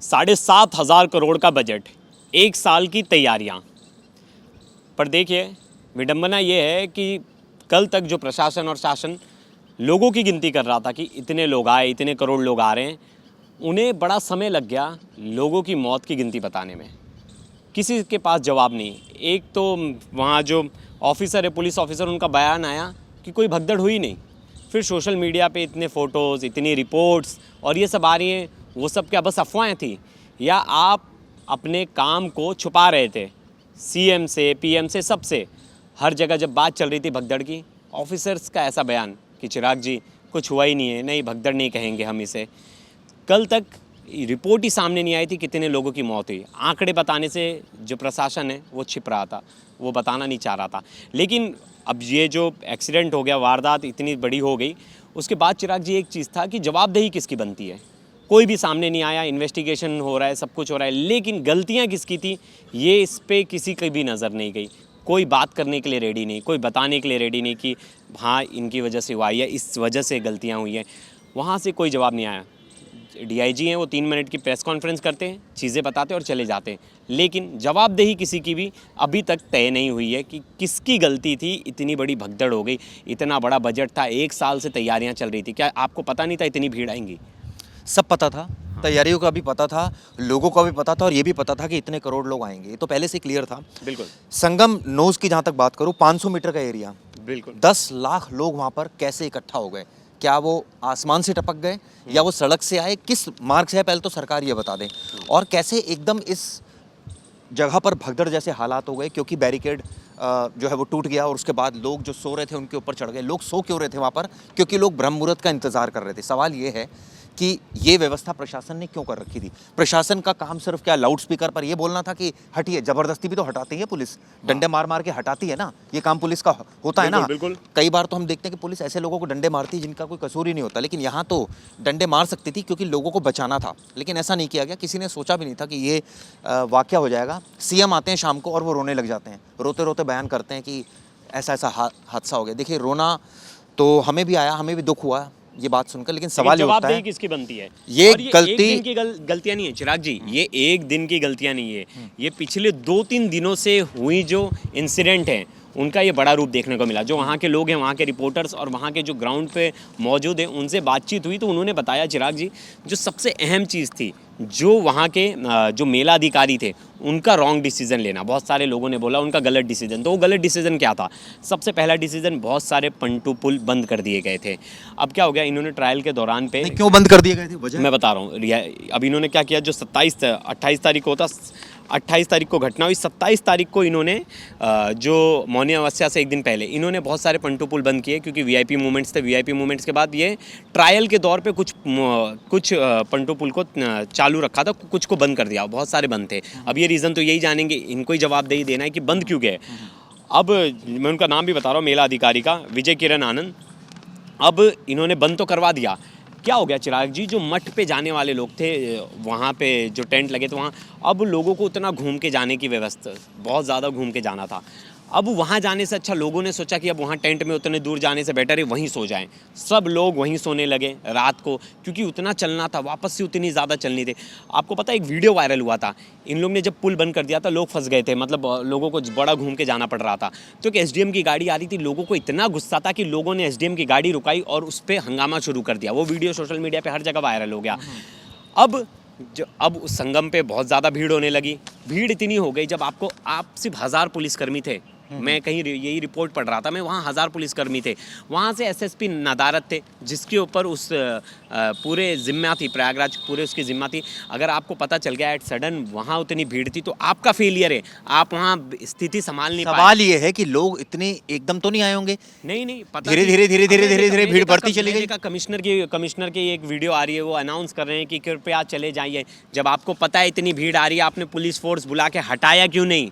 7,500 करोड़ का बजट, 1 साल की तैयारियां। पर देखिए विडंबना ये है कि कल तक जो प्रशासन और शासन लोगों की गिनती कर रहा था कि इतने लोग आए, इतने करोड़ लोग आ रहे हैं, उन्हें बड़ा समय लग गया लोगों की मौत की गिनती बताने में। किसी के पास जवाब नहीं। एक तो वहाँ जो ऑफिसर है, पुलिस ऑफिसर, उनका बयान आया कि कोई भगदड़ हुई नहीं। फिर सोशल मीडिया पे इतने फ़ोटोज़, इतनी रिपोर्ट्स और ये सब आ रही हैं, वो सब क्या बस अफवाहें थी या आप अपने काम को छुपा रहे थे? सीएम से, पीएम से, सबसे हर जगह जब बात चल रही थी भगदड़ की, ऑफिसर्स का ऐसा बयान कि चिराग जी कुछ हुआ ही नहीं है, नहीं भगदड़ नहीं कहेंगे हम इसे। कल तक रिपोर्ट ही सामने नहीं आई थी कितने लोगों की मौत हुई। आंकड़े बताने से जो प्रशासन है वो छिप रहा था, वो बताना नहीं चाह रहा था। लेकिन अब ये जो एक्सीडेंट हो गया, वारदात इतनी बड़ी हो गई, उसके बाद चिराग जी एक चीज़ था कि जवाबदेही किसकी बनती है? कोई भी सामने नहीं आया, इन्वेस्टिगेशन हो रहा है, सब कुछ हो रहा है, लेकिन गलतियाँ किसकी थी ये इस पर किसी की भी नज़र नहीं गई। कोई बात करने के लिए रेडी नहीं, कोई बताने के लिए रेडी नहीं कि हाँ इनकी वजह से हुआ या इस वजह से गलतियाँ हुई हैं। वहाँ से कोई जवाब नहीं आया। डीआईजी हैं, वो 3 मिनट की प्रेस कॉन्फ्रेंस करते हैं, चीज़ें बताते हैं और चले जाते हैं, लेकिन जवाबदेही किसी की भी अभी तक तय नहीं हुई है कि किसकी गलती थी इतनी बड़ी भगदड़ हो गई। इतना बड़ा बजट था, 1 साल से तैयारियां चल रही थी, क्या आपको पता नहीं था इतनी भीड़ आएंगी? सब पता था, तैयारियों का भी पता था, लोगों का भी पता था और ये भी पता था कि इतने करोड़ लोग आएंगे, ये तो पहले से क्लियर था। बिल्कुल संगम नोज की जहाँ तक बात करूँ, 500 मीटर का एरिया, बिल्कुल 10 लाख लोग वहाँ पर कैसे इकट्ठा हो गए? क्या वो आसमान से टपक गए या वो सड़क से आए? किस मार्ग से है पहले तो सरकार ये बता दें। और कैसे एकदम इस जगह पर भगदड़ जैसे हालात हो गए, क्योंकि बैरिकेड जो है वो टूट गया और उसके बाद लोग जो सो रहे थे उनके ऊपर चढ़ गए। लोग सो क्यों रहे थे वहाँ पर? क्योंकि लोग ब्रह्म मुहूर्त का इंतजार कर रहे थे। सवाल ये है कि ये व्यवस्था प्रशासन ने क्यों कर रखी थी? प्रशासन का काम सिर्फ क्या लाउड स्पीकर पर ये बोलना था कि हटिए? जबरदस्ती भी तो हटाती है पुलिस, डंडे मार मार के हटाती है ना, ये काम पुलिस का होता है ना। बिल्कुल। कई बार तो हम देखते हैं कि पुलिस ऐसे लोगों को डंडे मारती है जिनका कोई कसूर ही नहीं होता, लेकिन यहाँ तो डंडे मार सकती थी क्योंकि लोगों को बचाना था, लेकिन ऐसा नहीं किया गया। किसी ने सोचा भी नहीं था कि ये वाकया हो जाएगा। सीएम आते हैं शाम को और वो रोने लग जाते हैं, रोते रोते बयान करते हैं कि ऐसा ऐसा हादसा हो गया। देखिए रोना तो हमें भी आया, हमें भी दुख हुआ ये बात सुनकर, लेकिन सवाल ये होता है जवाबदेही किसकी बनती है? ये और ये गलती एक दिन की गलतियां नहीं है चिराग जी, ये एक दिन की गलतियां नहीं है, ये पिछले 2-3 दिनों से हुई जो इंसिडेंट है उनका ये बड़ा रूप देखने को मिला। जो वहाँ के लोग हैं, वहाँ के रिपोर्टर्स और वहाँ के जो ग्राउंड पे मौजूद हैं, उनसे बातचीत हुई तो उन्होंने बताया चिराग जी, जो सबसे अहम चीज़ थी, जो वहाँ के जो मेला अधिकारी थे उनका रॉन्ग डिसीजन लेना। बहुत सारे लोगों ने बोला उनका गलत डिसीजन, तो वो गलत डिसीजन क्या था? सबसे पहला डिसीजन, बहुत सारे पंटू पुल बंद कर दिए गए थे। अब क्या हो गया, इन्होंने ट्रायल के दौरान पे क्यों बंद कर दिए गए थे? वजह मैं बता रहा हूँ। अब इन्होंने क्या किया, जो 28 तारीख को होता, 28 तारीख को घटना हुई, 27 तारीख को इन्होंने जो मौनी अमावस्या से एक दिन पहले इन्होंने बहुत सारे पंटू पुल बंद किए, क्योंकि वीआईपी मूवमेंट्स थे। वीआईपी मूवमेंट्स के बाद ये ट्रायल के दौर पे कुछ पंटू पुल को चालू रखा था, कुछ को बंद कर दिया, बहुत सारे बंद थे। अब ये रीज़न तो यही जानेंगे, इनको ही जवाबदेही देना है कि बंद क्यों गए। अब मैं उनका नाम भी बता रहा हूँ, मेला अधिकारी का, विजय किरण आनंद। अब इन्होंने बंद तो करवा दिया, क्या हो गया चिराग जी, जो मठ पे जाने वाले लोग थे, वहाँ पे जो टेंट लगे थे वहाँ, अब लोगों को उतना घूम के जाने की व्यवस्था, बहुत ज़्यादा घूम के जाना था। अब वहाँ जाने से अच्छा लोगों ने सोचा कि अब वहाँ टेंट में उतने दूर जाने से बेटर है वहीं सो जाएं। सब लोग वहीं सोने लगे रात को, क्योंकि उतना चलना था, वापस से उतनी ज़्यादा चलनी थी। आपको पता है एक वीडियो वायरल हुआ था, इन लोग ने जब पुल बंद कर दिया था, लोग फंस गए थे, मतलब लोगों को बड़ा घूम के जाना पड़ रहा था। तो कि एसडीएम की गाड़ी आ रही थी, लोगों को इतना गुस्सा था कि लोगों ने एसडीएम की गाड़ी रुकाई और उस पर हंगामा शुरू कर दिया। वो वीडियो सोशल मीडिया पर हर जगह वायरल हो गया। अब उस संगम पे बहुत ज़्यादा भीड़ होने लगी। भीड़ इतनी हो गई, जब आप सिर्फ 1000 पुलिसकर्मी थे, मैं कहीं यही रिपोर्ट पढ़ रहा था, मैं वहाँ 1000 पुलिसकर्मी थे, वहाँ से एसएसपी नदारत थे जिसके ऊपर उस पूरे जिम्मा थी, प्रयागराज पूरे उसकी जिम्मा थी। अगर आपको पता चल गया एट सडन वहाँ उतनी भीड़ थी तो आपका फेलियर है, आप वहाँ स्थिति संभाल नहीं पाए। सवाल ये है कि लोग इतने एकदम तो नहीं आए होंगे, नहीं पता, धीरे धीरे भीड़ बढ़ती चली गई। कमिश्नर की एक वीडियो आ रही है, वो अनाउंस कर रहे हैं कि कृपया चले जाइए। जब आपको पता है इतनी भीड़ आ रही है, आपने पुलिस फोर्स बुला के हटाया क्यों नहीं?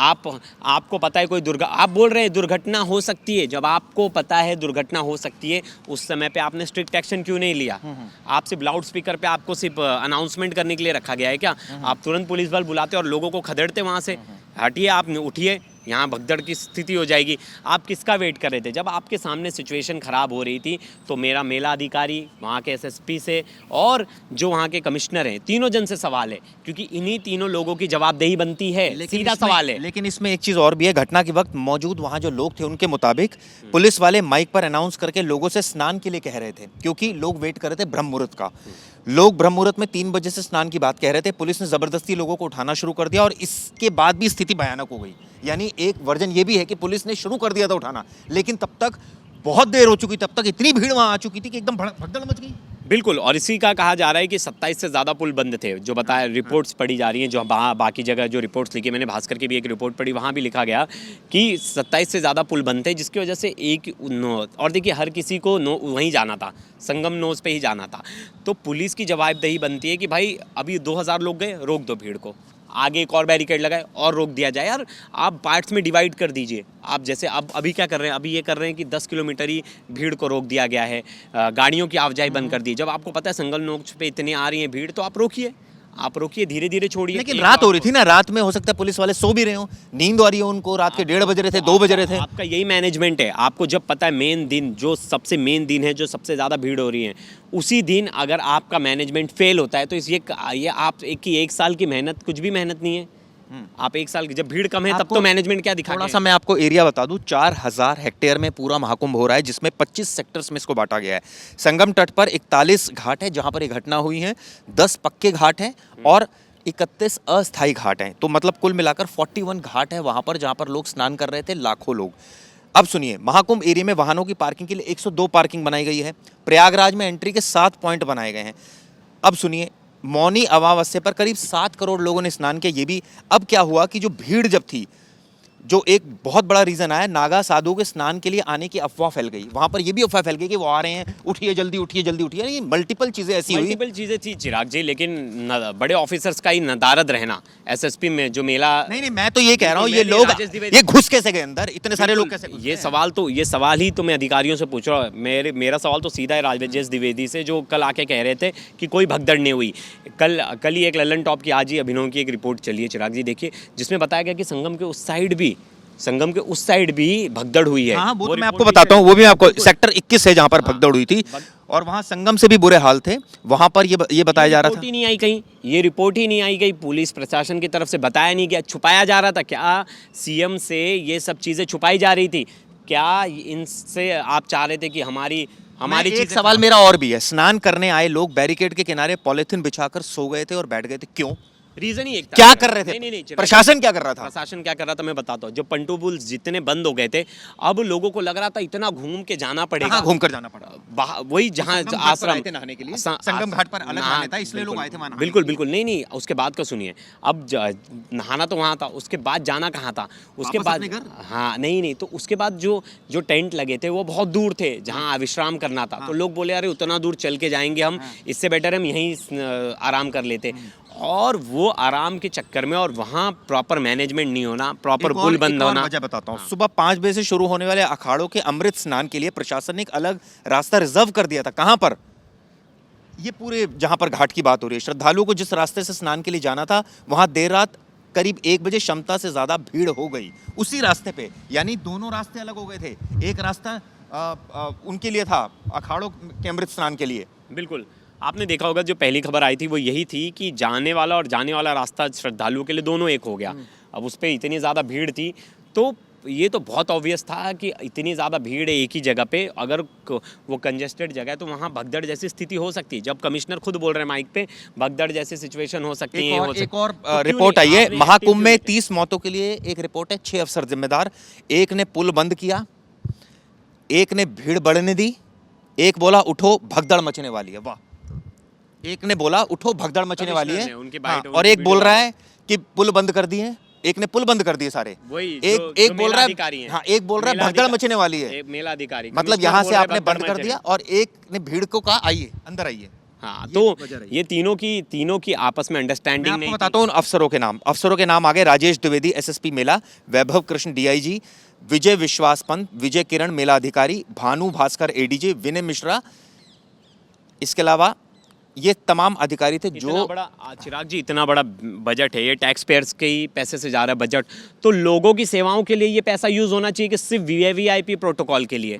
आपको पता है आप बोल रहे हैं दुर्घटना हो सकती है, जब आपको पता है दुर्घटना हो सकती है, उस समय पे आपने स्ट्रिक्ट एक्शन क्यों नहीं लिया? आप सिर्फ लाउड स्पीकर पे आपको सिर्फ अनाउंसमेंट करने के लिए रखा गया है क्या? आप तुरंत पुलिस बल बुलाते और लोगों को खदेड़ते वहाँ से, हटिए, आप उठिए, यहाँ भगदड़ की स्थिति हो जाएगी। आप किसका वेट कर रहे थे? जब आपके सामने सिचुएशन ख़राब हो रही थी तो मेरा मेला अधिकारी, वहाँ के एसएसपी से और जो वहाँ के कमिश्नर हैं, तीनों जन से सवाल है, क्योंकि इन्हीं तीनों लोगों की जवाबदेही बनती है। सीधा सवाल है। लेकिन इसमें एक चीज और भी है, घटना के वक्त मौजूद वहां जो लोग थे उनके मुताबिक पुलिस वाले माइक पर अनाउंस करके लोगों से स्नान के लिए कह रहे थे, क्योंकि लोग वेट कर रहे थे ब्रह्म मुहूर्त का। लोग ब्रह्म मुहूर्त में 3 बजे से स्नान की बात कह रहे थे। पुलिस ने जबरदस्ती लोगों को उठाना शुरू कर दिया और इसके बाद भी स्थिति भयानक हो गई। यानी एक वर्जन ये भी है कि पुलिस ने शुरू कर दिया था उठाना, लेकिन तब तक बहुत देर हो चुकी, तब तक इतनी भीड़ वहां आ चुकी थी कि एकदम भगदड़ मच गई। बिल्कुल, और इसी का कहा जा रहा है कि 27 से ज़्यादा पुल बंद थे, जो बताया, रिपोर्ट्स पढ़ी जा रही हैं, जो बाकी जगह जो रिपोर्ट्स लिखी, मैंने भास्कर की भी एक रिपोर्ट पढ़ी, वहाँ भी लिखा गया कि 27 से ज़्यादा पुल बंद थे, जिसकी वजह से और देखिए हर किसी को वहीं जाना था, संगम नोज पे ही जाना था। तो पुलिस की जवाबदेही बनती है कि भाई अभी 2000 लोग गए, रोक दो भीड़ को, आगे एक और बैरिकेड लगाए और रोक दिया जाए। यार आप पार्ट्स में डिवाइड कर दीजिए। आप जैसे अब अभी क्या कर रहे हैं, अभी ये कर रहे हैं कि 10 किलोमीटर ही भीड़ को रोक दिया गया है, गाड़ियों की आवाजाही बंद कर दी। जब आपको पता है संगम नोच पे इतनी आ रही है भीड़, तो आप रोकिए, धीरे धीरे छोड़िए। लेकिन रात हो रही थी ना, रात में हो सकता है पुलिस वाले सो भी रहे हो, नींद आ रही है उनको, रात के 1:30 बज रहे थे, 2 बज रहे थे। आपका यही मैनेजमेंट है। आपको जब पता है मेन दिन, जो सबसे मेन दिन है, जो सबसे ज़्यादा भीड़ हो रही है, उसी दिन अगर आपका मैनेजमेंट फेल होता है तो ये आप एक साल की मेहनत कुछ भी मेहनत नहीं है। आप एक साल की, जब भीड़ कम है तब तो मैनेजमेंट क्या दिखा। थोड़ा सा मैं आपको एरिया बता दूं, 4000 हेक्टेयर में पूरा महाकुंभ हो रहा है, जिसमें 25 सेक्टर्स में इसको बांटा गया है। संगम तट पर 41 घाट है जहां पर ये घटना हुई है, 10 पक्के घाट हैं और 31 अस्थायी घाट हैं। तो मतलब कुल मिलाकर 41 घाट है वहां पर, जहां पर लोग स्नान कर रहे थे, लाखों लोग। अब सुनिए, महाकुंभ एरिया में वाहनों की पार्किंग के लिए 102 पार्किंग बनाई गई है। प्रयागराज में एंट्री के 7 पॉइंट बनाए गए हैं। अब सुनिए, मौनी अमावस्या पर करीब 7 करोड़ लोगों ने स्नान किया। ये भी, अब क्या हुआ कि जो भीड़ जब थी, जो एक बहुत बड़ा रीजन आया, नागा साधुओं के स्नान के लिए आने की अफवाह फैल गई। वहां पर ये भी अफवाह फैल गई कि वो आ रहे हैं, उठिए जल्दी, उठिए जल्दी, उठिए। ये मल्टीपल चीजें ऐसी हुई, मल्टीपल चीज़ें थी चिराग जी, लेकिन बड़े ऑफिसर्स का ही नदारद रहना एसएसपी में, जो मेला। नहीं, मैं तो ये कह रहा हूँ, ये लोग ये घुस कैसे गए अंदर, इतने सारे लोग कैसे घुस गए? ये सवाल ही तो मैं अधिकारियों से पूछ रहा हूँ। मेरा सवाल तो सीधा है राजेश द्विवेदी से, जो कल आके कह रहे थे कि कोई भगदड़ नहीं हुई। कल ही एक लल्लन टॉप की, आज ही अभिनव की एक रिपोर्ट चली है चिराग जी, देखिए, जिसमें बताया गया कि संगम के उस साइड भी भगदड़ हुई है। हाँ, वो तो मैं आपको बताता हूँ, वो भी आपको, सेक्टर 21 है जहाँ पर भगदड़ हुई थी, और वहाँ संगम से भी बुरे हाल थे। वहाँ पर ये बताया जा रहा था, रिपोर्ट ही नहीं आई कहीं, ये रिपोर्ट ही नहीं आई गई, पुलिस प्रशासन की तरफ से बताया नहीं गया, छुपाया जा रहा था। क्या सीएम से ये सब चीज़ें छुपाई जा रही थी? क्या इनसे आप चाह रहे थे कि हमारी एक सवाल मेरा और भी है। स्नान करने आए लोग बैरिकेड के किनारे पॉलिथीन बिछाकर सो गए थे और बैठ गए थे, क्यों? रीजन ही एक था। क्या कर रहे थे? नहीं, प्रशासन क्या कर रहा था? प्रशासन क्या कर रहा था मैं बताता हूँ। जब पंटू पुल जितने बंद हो गए थे, अब लोगों को लग रहा था इतना घूम के जाना पड़ेगा, घूम कर जाना पड़ा, वही जहाँ आश्रम नहाने के लिए, संगम घाट पर अलग नहाने था, इसलिए लोग आए थे वहां। बिल्कुल नहीं, उसके बाद का सुनिए। अब नहाना तो वहाँ था, उसके बाद जाना कहाँ था? उसके बाद, हाँ, नहीं, तो उसके बाद जो टेंट लगे थे वो बहुत दूर थे, जहाँ विश्राम करना था। तो लोग बोले अरे उतना दूर चल के जाएंगे हम, इससे बेटर हम यहीं आराम कर लेते। और वो आराम के चक्कर में, और वहाँ प्रॉपर मैनेजमेंट नहीं होना, प्रॉपर पुल बंद होना। वजह बताता हूँ, सुबह 5 बजे से शुरू होने वाले अखाड़ों के अमृत स्नान के लिए प्रशासन ने एक अलग रास्ता रिजर्व कर दिया था। कहाँ पर? ये पूरे जहाँ पर घाट की बात हो रही है, श्रद्धालुओं को जिस रास्ते से स्नान के लिए जाना था, वहाँ देर रात करीब 1 बजे क्षमता से ज्यादा भीड़ हो गई उसी रास्ते पे। यानी दोनों रास्ते अलग हो गए थे। एक रास्ता उनके लिए था, अखाड़ों के अमृत स्नान के लिए। बिल्कुल, आपने देखा होगा, जो पहली खबर आई थी वो यही थी कि जाने वाला और जाने वाला रास्ता श्रद्धालुओं के लिए दोनों एक हो गया। अब उस पर इतनी ज़्यादा भीड़ थी, तो ये तो बहुत ऑब्वियस था कि इतनी ज़्यादा भीड़ है एक ही जगह पे, अगर वो कंजेस्टेड जगह है तो वहाँ भगदड़ जैसी स्थिति हो सकती है। जब कमिश्नर खुद बोल रहे हैं माइक पे, भगदड़ जैसी सिचुएशन हो सकती है। एक और रिपोर्ट आई है, महाकुंभ में 30 मौतों के लिए एक रिपोर्ट है, 6 अफसर जिम्मेदार। एक ने पुल बंद किया, एक ने भीड़ बढ़ने दी, एक बोला उठो भगदड़ मचने वाली है। वाह, एक ने बोला उठो भगदड़ मचने वाली है, और एक बोल रहा है कि पुल बंद कर दिए। एक ने पुल बंद कर दिए सारे, एक बोल रहा है, हाँ, एक बोल रहा है भगदड़ मचने वाली है, मेला अधिकारी, मतलब यहाँ से आपने बंद कर दिया, और एक ने भीड़ को कहा आइए अंदर आइए। हाँ, तो ये तीनों की आपस में अंडरस्टैंडिंग नहीं। बताता हूँ अफसरों के नाम आगे, राजेश द्विवेदी एसएसपी मेला, वैभव कृष्ण डीआईजी, विजय विश्वास पंत, विजय किरण मेला अधिकारी, भानु भास्कर एडीजी, विनय मिश्रा, इसके अलावा ये तमाम अधिकारी थे इतना जो बड़ा चिराग जी, इतना बड़ा बजट है, ये टैक्स पेयर्स के ही पैसे से जा रहा है बजट, तो लोगों की सेवाओं के लिए ये पैसा यूज होना चाहिए कि सिर्फ वीवीआईपी प्रोटोकॉल के लिए,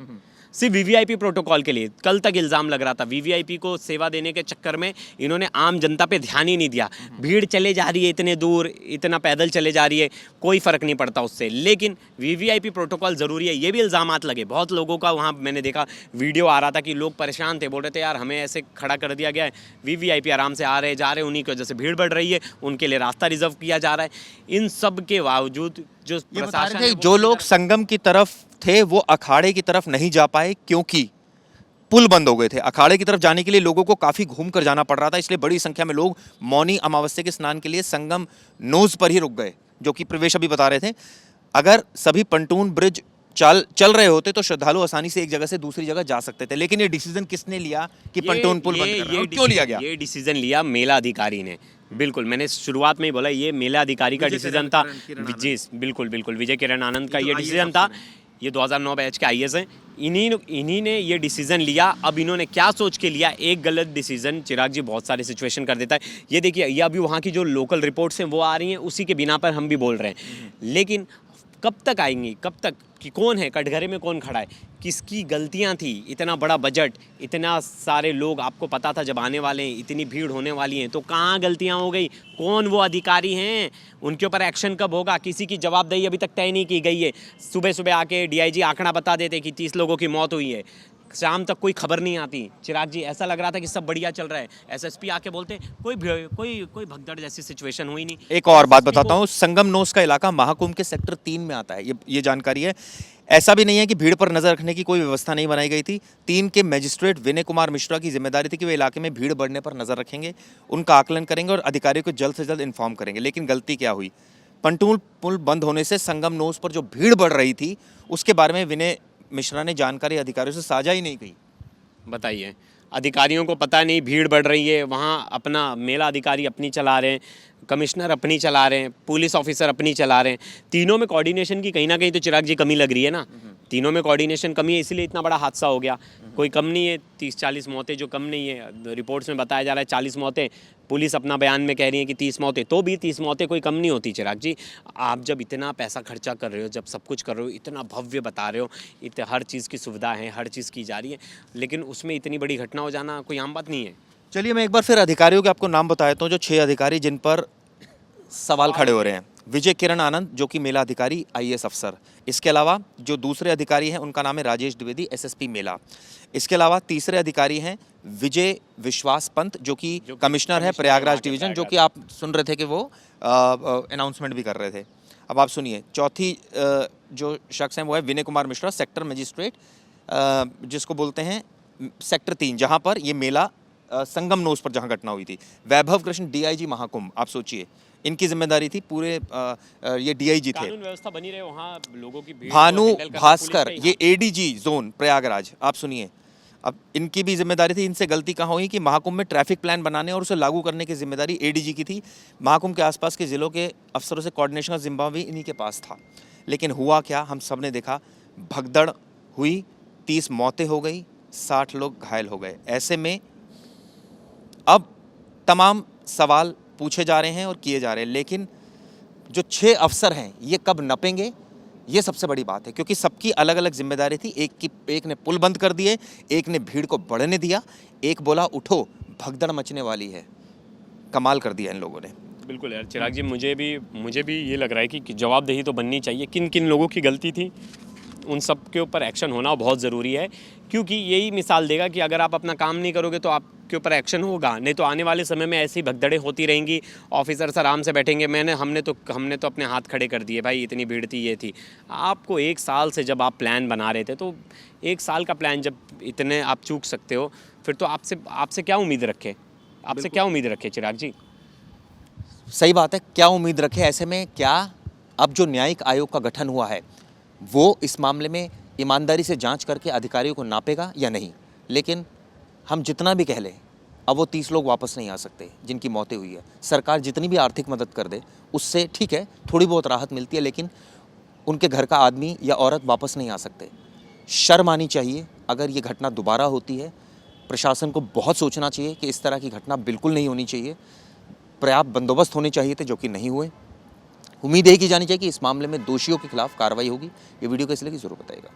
सिर्फ वीवीआईपी प्रोटोकॉल के लिए। कल तक इल्ज़ाम लग रहा था वीवीआईपी को सेवा देने के चक्कर में इन्होंने आम जनता पे ध्यान ही नहीं दिया। भीड़ चले जा रही है इतने दूर, इतना पैदल चले जा रही है, कोई फ़र्क नहीं पड़ता उससे, लेकिन वीवीआईपी प्रोटोकॉल ज़रूरी है, ये भी इल्ज़ामात लगे। बहुत लोगों का वहाँ मैंने देखा वीडियो आ रहा था कि लोग परेशान थे, बोल रहे थे यार हमें ऐसे खड़ा कर दिया गया है, वीवीआईपी आराम से आ रहे जा रहे, उन्हीं की वजह से भीड़ बढ़ रही है, उनके लिए रास्ता रिजर्व किया जा रहा है। इन सब के बावजूद जो ये बता प्रशासन रहे है थे जो लोग संगम की तरफ थे वो अखाड़े की तरफ नहीं जा पाए क्योंकि पुल बंद हो गए थे। अखाड़े की तरफ जाने के लिए लोगों को काफी घूम कर जाना पड़ रहा था, इसलिए बड़ी संख्या में लोग मौनी अमावस्या के स्नान के लिए संगम नोज पर ही रुक गए, जो कि प्रवेश अभी बता रहे थे। अगर सभी पंटून ब्रिज चल रहे होते तो श्रद्धालु आसानी से एक जगह से दूसरी जगह जा सकते थे, लेकिन ये डिसीजन किसने लिया कि पंटून पुल बंद करना है और क्यों लिया गया? ये डिसीजन लिया मेला अधिकारी ने। बिल्कुल, मैंने शुरुआत में ही बोला ये मेला अधिकारी का डिसीजन था। जी बिल्कुल बिल्कुल, विजय किरण आनंद का ये डिसीजन था। ये 2009 बैच के आईएएस हैं, इन्हीं ने ये डिसीजन लिया। अब इन्होंने क्या सोच के लिया, एक गलत डिसीजन चिराग जी बहुत सारे सिचुएशन कर देता है। ये देखिए, ये अभी वहाँ की जो लोकल रिपोर्ट्स हैं वो आ रही हैं, उसी के बिना पर हम भी बोल रहे हैं, लेकिन कब तक आएंगी, कब तक, कि कौन है कटघरे में, कौन खड़ा है, किसकी गलतियां थी? इतना बड़ा बजट, इतना सारे लोग आपको पता था जब आने वाले हैं, इतनी भीड़ होने वाली है, तो कहाँ गलतियां हो गई? कौन वो अधिकारी हैं? उनके ऊपर एक्शन कब होगा? किसी की जवाबदेही अभी तक तय नहीं की गई है। सुबह सुबह आके डीआईजी आंकड़ा बता देते कि 30 लोगों की मौत हुई है, शाम तक कोई खबर नहीं आती। चिराग जी, ऐसा लग रहा था कि सब बढ़िया चल रहा है, एसएसपी आके बोलते कोई भगदड़ जैसी सिचुएशन हुई नहीं। एक और बात बताता हूँ, संगम नोस का इलाका महाकुंभ के सेक्टर 3 में आता है, ये जानकारी है। ऐसा भी नहीं है कि भीड़ पर नजर रखने की कोई व्यवस्था नहीं बनाई गई थी। 3 के मजिस्ट्रेट विनय कुमार मिश्रा की जिम्मेदारी थी कि वे इलाके में भीड़ बढ़ने पर नजर रखेंगे, उनका आकलन करेंगे और अधिकारियों को जल्द से जल्द इन्फॉर्म करेंगे। लेकिन गलती क्या हुई? पंटूल पुल बंद होने से संगम नोस पर जो भीड़ बढ़ रही थी उसके बारे में विनय मिश्रा ने जानकारी अधिकारियों से साझा ही नहीं की। बताइए, अधिकारियों को पता नहीं भीड़ बढ़ रही है, वहाँ अपना मेला अधिकारी अपनी चला रहे हैं, कमिश्नर अपनी चला रहे हैं, पुलिस ऑफिसर अपनी चला रहे हैं। तीनों में कोऑर्डिनेशन की कहीं ना कहीं तो चिराग जी कमी लग रही है ना। तीनों में कोऑर्डिनेशन कमी है, इसलिए इतना बड़ा हादसा हो गया। कोई कम नहीं है, 30-40 मौतें जो कम नहीं है। रिपोर्ट्स में बताया जा रहा है 40 मौतें, पुलिस अपना बयान में कह रही है कि 30 मौतें, तो भी 30 मौतें कोई कम नहीं होती। चिराग जी, आप जब इतना पैसा खर्चा कर रहे हो, जब सब कुछ कर रहे हो, इतना भव्य बता रहे हो, हर चीज़ की सुविधा है, हर चीज़ की जा रही है, लेकिन उसमें इतनी बड़ी घटना हो जाना कोई आम बात नहीं है। चलिए मैं एक बार फिर अधिकारियों के आपको नाम बता देता हूँ, जो 6 अधिकारी जिन पर सवाल खड़े हो रहे हैं। विजय किरण आनंद, जो कि मेला अधिकारी आईएएस अफसर। इसके अलावा जो दूसरे अधिकारी हैं उनका नाम है राजेश द्विवेदी, एसएसपी मेला। इसके अलावा तीसरे अधिकारी हैं विजय विश्वास पंत, जो कि कमिश्नर है प्रयागराज डिवीजन, जो कि आप सुन रहे थे कि वो अनाउंसमेंट भी कर रहे थे। अब आप सुनिए, चौथी जो शख्स हैं वो है विनय कुमार मिश्रा, सेक्टर मजिस्ट्रेट, जिसको बोलते हैं सेक्टर 3, जहाँ पर ये मेला संगम नोस पर जहाँ घटना हुई थी। वैभव कृष्ण, डीआईजी महाकुंभ, आप सोचिए इनकी जिम्मेदारी थी। पूरे ये डीआईजी थे। कानून व्यवस्था बनी रहे वहाँ, लोगों की भीड़ भानु को हैंडल करना भास्कर, पुलिस का ये एडीजी जोन प्रयागराज, आप सुनिए। अब इनकी भी जिम्मेदारी थी। इनसे गलती कहाँ हुई कि महाकुंभ में ट्रैफिक प्लान बनाने और उसे लागू करने की जिम्मेदारी एडीजी की थी। महाकुंभ के आसपास के जिलों के अफसरों से कोऑर्डिनेशन का जिम्मा भी इन्हीं के पास था। लेकिन हुआ क्या, हम सब ने देखा, भगदड़ हुई, 30 मौतें हो गई, 60 लोग घायल हो गए। ऐसे में अब तमाम सवाल पूछे जा रहे हैं और किए जा रहे हैं, लेकिन जो 6 अफसर हैं ये कब नपेंगे, ये सबसे बड़ी बात है। क्योंकि सबकी अलग अलग जिम्मेदारी थी। एक ने पुल बंद कर दिए, एक ने भीड़ को बढ़ने दिया, एक बोला उठो भगदड़ मचने वाली है। कमाल कर दिया इन लोगों ने। बिल्कुल यार चिराग जी, मुझे भी ये लग रहा है कि जवाबदेही तो बननी चाहिए। किन किन लोगों की गलती थी, उन सब के ऊपर एक्शन होना बहुत ज़रूरी है, क्योंकि यही मिसाल देगा कि अगर आप अपना काम नहीं करोगे तो आपके ऊपर एक्शन होगा, नहीं तो आने वाले समय में ऐसी भगदड़ें होती रहेंगी। ऑफिसर्स आराम से बैठेंगे, हमने तो अपने हाथ खड़े कर दिए, भाई इतनी भीड़ थी, ये थी। आपको 1 साल से जब आप प्लान बना रहे थे, तो 1 साल का प्लान जब इतने आप चूक सकते हो, फिर तो आपसे क्या उम्मीद रखे, आपसे क्या उम्मीद रखे चिराग जी? सही बात है, क्या उम्मीद रखे। ऐसे में क्या अब जो न्यायिक आयोग का गठन हुआ है वो इस मामले में ईमानदारी से जांच करके अधिकारियों को नापेगा या नहीं? लेकिन हम जितना भी कह लें, अब वो 30 लोग वापस नहीं आ सकते जिनकी मौतें हुई है। सरकार जितनी भी आर्थिक मदद कर दे उससे ठीक है, थोड़ी बहुत राहत मिलती है, लेकिन उनके घर का आदमी या औरत वापस नहीं आ सकते। शर्म आनी चाहिए अगर ये घटना दोबारा होती है प्रशासन को बहुत सोचना चाहिए कि इस तरह की घटना बिल्कुल नहीं होनी चाहिए। पर्याप्त बंदोबस्त होने चाहिए थे, जो कि नहीं हुए। उम्मीद है की जानी चाहिए कि इस मामले में दोषियों के खिलाफ कार्रवाई होगी। ये वीडियो कैसी लगी ज़रूर बताइएगा।